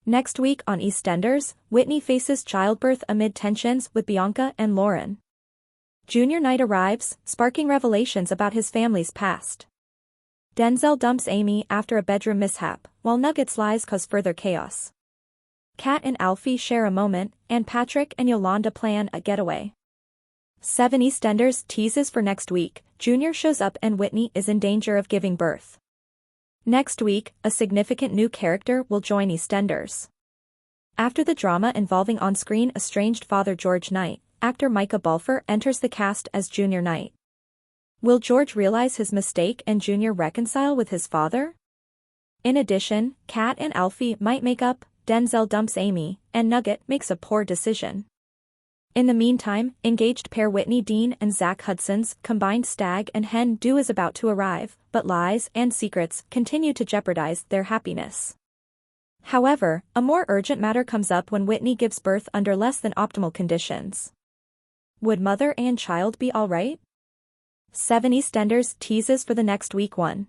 Next week on EastEnders, Whitney faces childbirth amid tensions with Bianca and Lauren. Junior night arrives, sparking revelations about his family's past. Denzel dumps Amy after a bedroom mishap, while Nugget's lies cause further chaos. Kat and Alfie share a moment, and Patrick and Yolanda plan a getaway. 7 EastEnders teases for next week. Junior shows up and Whitney is in danger of giving birth. Next week, a significant new character will join EastEnders. After the drama involving on-screen estranged father George Knight, actor Micah Balfour enters the cast as Junior Knight. Will George realize his mistake and Junior reconcile with his father? In addition, Kat and Alfie might make up, Denzel dumps Amy, and Nugget makes a poor decision. In the meantime, engaged pair Whitney Dean and Zach Hudson's combined stag and hen do is about to arrive, but lies and secrets continue to jeopardize their happiness. However, a more urgent matter comes up when Whitney gives birth under less than optimal conditions. Would mother and child be alright? 7 EastEnders teases for the next week. 1.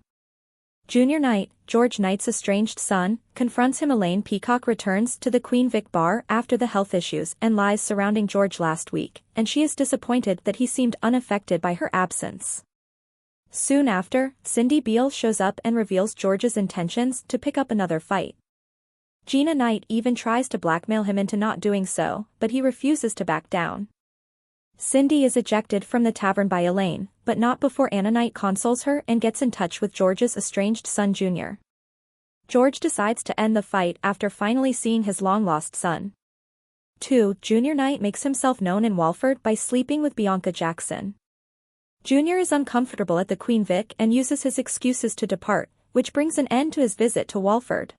Junior Knight, George Knight's estranged son, confronts him. Elaine Peacock returns to the Queen Vic bar after the health issues and lies surrounding George last week, and she is disappointed that he seemed unaffected by her absence. Soon after, Cindy Beale shows up and reveals George's intentions to pick up another fight. Gina Knight even tries to blackmail him into not doing so, but he refuses to back down. Cindy is ejected from the tavern by Elaine, but not before Anna Knight consoles her and gets in touch with George's estranged son Junior. George decides to end the fight after finally seeing his long-lost son. 2. Junior Knight makes himself known in Walford by sleeping with Bianca Jackson. Junior is uncomfortable at the Queen Vic and uses his excuses to depart, which brings an end to his visit to Walford.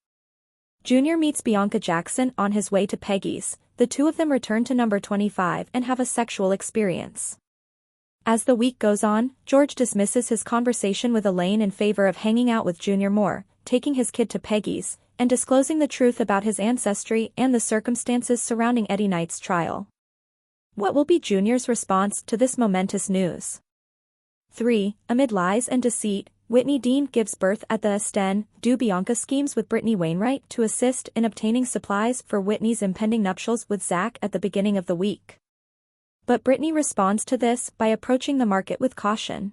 Junior meets Bianca Jackson on his way to Peggy's. The two of them return to number 25 and have a sexual experience. As the week goes on, George dismisses his conversation with Elaine in favor of hanging out with Junior more, taking his kid to Peggy's, and disclosing the truth about his ancestry and the circumstances surrounding Eddie Knight's trial. What will be Junior's response to this momentous news? 3. Amid lies and deceit, Whitney Dean gives birth at the EastEnders. Bianca schemes with Brittany Wainwright to assist in obtaining supplies for Whitney's impending nuptials with Zach at the beginning of the week. But Brittany responds to this by approaching the market with caution.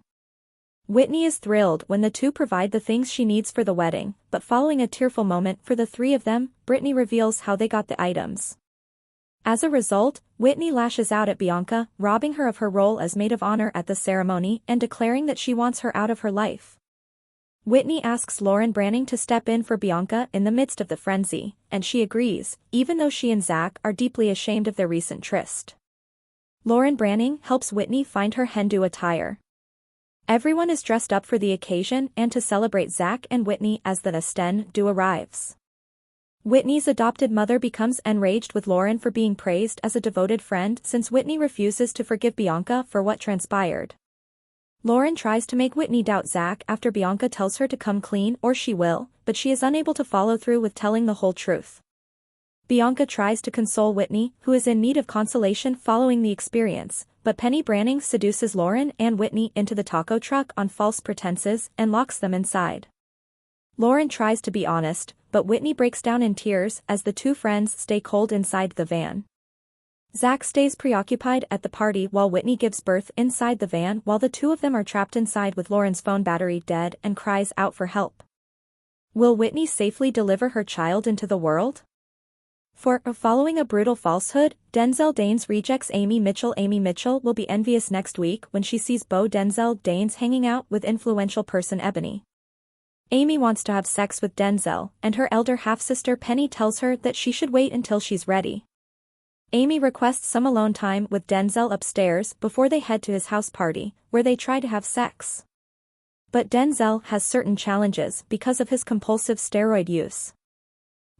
Whitney is thrilled when the two provide the things she needs for the wedding, but following a tearful moment for the three of them, Brittany reveals how they got the items. As a result, Whitney lashes out at Bianca, robbing her of her role as maid of honor at the ceremony and declaring that she wants her out of her life. Whitney asks Lauren Branning to step in for Bianca in the midst of the frenzy, and she agrees, even though she and Zach are deeply ashamed of their recent tryst. Lauren Branning helps Whitney find her hen-do attire. Everyone is dressed up for the occasion and to celebrate Zach and Whitney as the EastEnders arrives. Whitney's adopted mother becomes enraged with Lauren for being praised as a devoted friend since Whitney refuses to forgive Bianca for what transpired. Lauren tries to make Whitney doubt Zach after Bianca tells her to come clean or she will, but she is unable to follow through with telling the whole truth. Bianca tries to console Whitney, who is in need of consolation following the experience, but Penny Branning seduces Lauren and Whitney into the taco truck on false pretenses and locks them inside. Lauren tries to be honest, but Whitney breaks down in tears as the two friends stay cold inside the van. Zach stays preoccupied at the party while Whitney gives birth inside the van while the two of them are trapped inside with Lauren's phone battery dead and cries out for help. Will Whitney safely deliver her child into the world? Following a brutal falsehood, Denzel Danes rejects Amy Mitchell. Amy Mitchell will be envious next week when she sees Beau Denzel Danes hanging out with influential person Ebony. Amy wants to have sex with Denzel, and her elder half-sister Penny tells her that she should wait until she's ready. Amy requests some alone time with Denzel upstairs before they head to his house party, where they try to have sex. But Denzel has certain challenges because of his compulsive steroid use.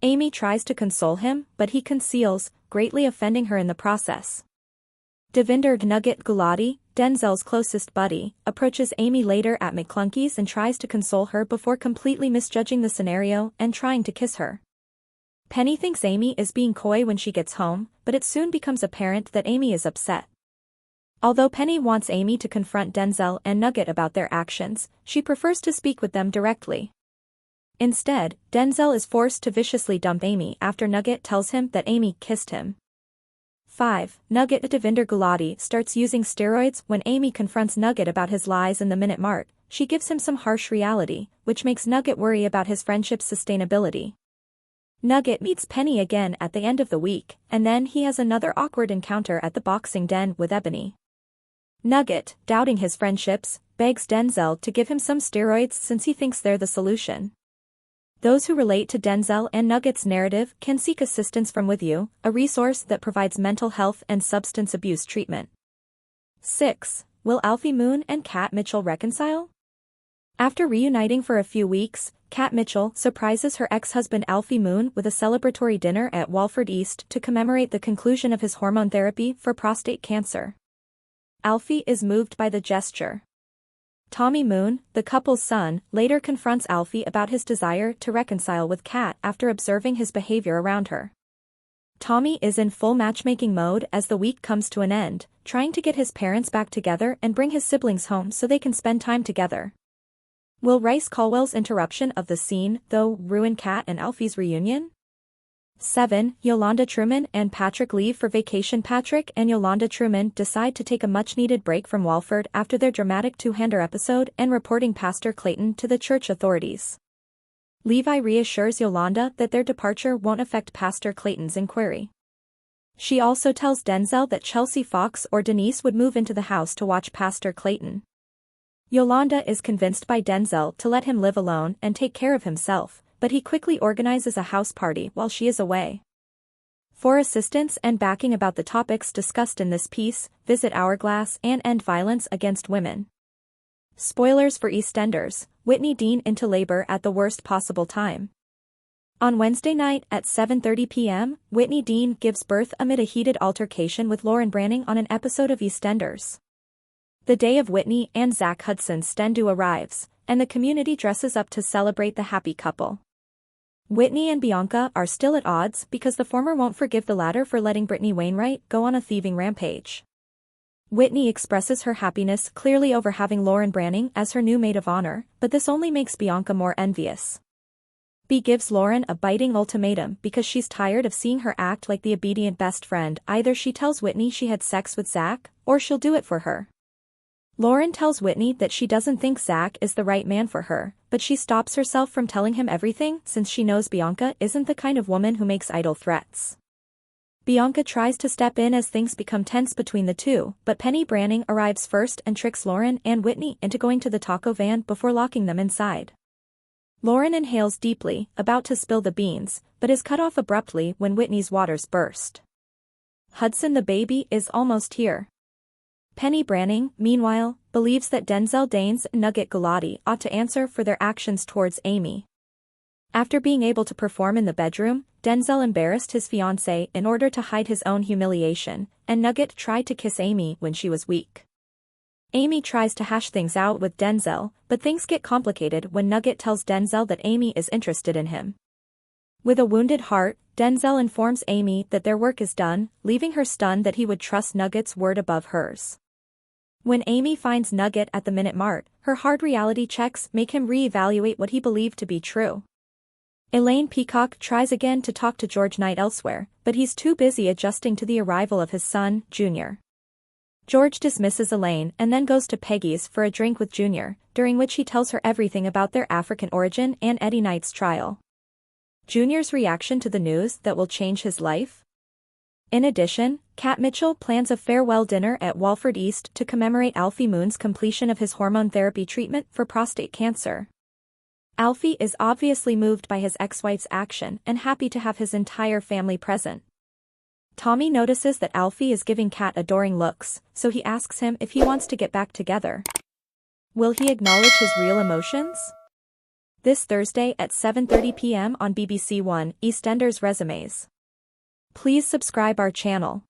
Amy tries to console him, but he conceals, greatly offending her in the process. Devinder Nugget Gulati, Denzel's closest buddy, approaches Amy later at McClunky's and tries to console her before completely misjudging the scenario and trying to kiss her. Penny thinks Amy is being coy when she gets home, but it soon becomes apparent that Amy is upset. Although Penny wants Amy to confront Denzel and Nugget about their actions, she prefers to speak with them directly. Instead, Denzel is forced to viciously dump Amy after Nugget tells him that Amy kissed him. 5. Nugget Devinder Gulati starts using steroids. When Amy confronts Nugget about his lies in the Minute Mart, she gives him some harsh reality, which makes Nugget worry about his friendship's sustainability. Nugget meets Penny again at the end of the week, and then he has another awkward encounter at the boxing den with Ebony. Nugget, doubting his friendships, begs Denzel to give him some steroids since he thinks they're the solution. Those who relate to Denzel and Nugget's narrative can seek assistance from With You, a resource that provides mental health and substance abuse treatment. 6. Will Alfie Moon and Kat Mitchell reconcile? After reuniting for a few weeks, Kat Mitchell surprises her ex-husband Alfie Moon with a celebratory dinner at Walford East to commemorate the conclusion of his hormone therapy for prostate cancer. Alfie is moved by the gesture. Tommy Moon, the couple's son, later confronts Alfie about his desire to reconcile with Kat after observing his behavior around her. Tommy is in full matchmaking mode as the week comes to an end, trying to get his parents back together and bring his siblings home so they can spend time together. Will Rice Caldwell's interruption of the scene, though, ruin Kat and Alfie's reunion? 7. Yolanda Truman and Patrick leave for vacation. Patrick and Yolanda Truman decide to take a much-needed break from Walford after their dramatic two-hander episode and reporting Pastor Clayton to the church authorities. Levi reassures Yolanda that their departure won't affect Pastor Clayton's inquiry. She also tells Denzel that Chelsea Fox or Denise would move into the house to watch Pastor Clayton. Yolanda is convinced by Denzel to let him live alone and take care of himself, but he quickly organizes a house party while she is away. For assistance and backing about the topics discussed in this piece, visit Hourglass and End Violence Against Women. Spoilers for EastEnders: Whitney Dean into labor at the worst possible time. On Wednesday night at 7:30 p.m., Whitney Dean gives birth amid a heated altercation with Lauren Branning on an episode of EastEnders. The day of Whitney and Zach Hudson's sten-do arrives, and the community dresses up to celebrate the happy couple. Whitney and Bianca are still at odds because the former won't forgive the latter for letting Brittany Wainwright go on a thieving rampage. Whitney expresses her happiness clearly over having Lauren Branning as her new maid of honor, but this only makes Bianca more envious. Bea gives Lauren a biting ultimatum because she's tired of seeing her act like the obedient best friend. Either she tells Whitney she had sex with Zach, or she'll do it for her. Lauren tells Whitney that she doesn't think Zach is the right man for her, but she stops herself from telling him everything since she knows Bianca isn't the kind of woman who makes idle threats. Bianca tries to step in as things become tense between the two, but Penny Branning arrives first and tricks Lauren and Whitney into going to the taco van before locking them inside. Lauren inhales deeply, about to spill the beans, but is cut off abruptly when Whitney's waters burst. Hudson the baby is almost here. Penny Branning, meanwhile, believes that Denzel Danes and Nugget Gulati ought to answer for their actions towards Amy. After being able to perform in the bedroom, Denzel embarrassed his fiancée in order to hide his own humiliation, and Nugget tried to kiss Amy when she was weak. Amy tries to hash things out with Denzel, but things get complicated when Nugget tells Denzel that Amy is interested in him. With a wounded heart, Denzel informs Amy that their work is done, leaving her stunned that he would trust Nugget's word above hers. When Amy finds Nugget at the Minute Mart, her hard reality checks make him re-evaluate what he believed to be true. Elaine Peacock tries again to talk to George Knight elsewhere, but he's too busy adjusting to the arrival of his son, Junior. George dismisses Elaine and then goes to Peggy's for a drink with Junior, during which he tells her everything about their African origin and Eddie Knight's trial. Junior's reaction to the news that will change his life? In addition, Kat Mitchell plans a farewell dinner at Walford East to commemorate Alfie Moon's completion of his hormone therapy treatment for prostate cancer. Alfie is obviously moved by his ex-wife's action and happy to have his entire family present. Tommy notices that Alfie is giving Kat adoring looks, so he asks him if he wants to get back together. Will he acknowledge his real emotions? This Thursday at 7:30 p.m. on BBC One, EastEnders Resumes. Please subscribe our channel.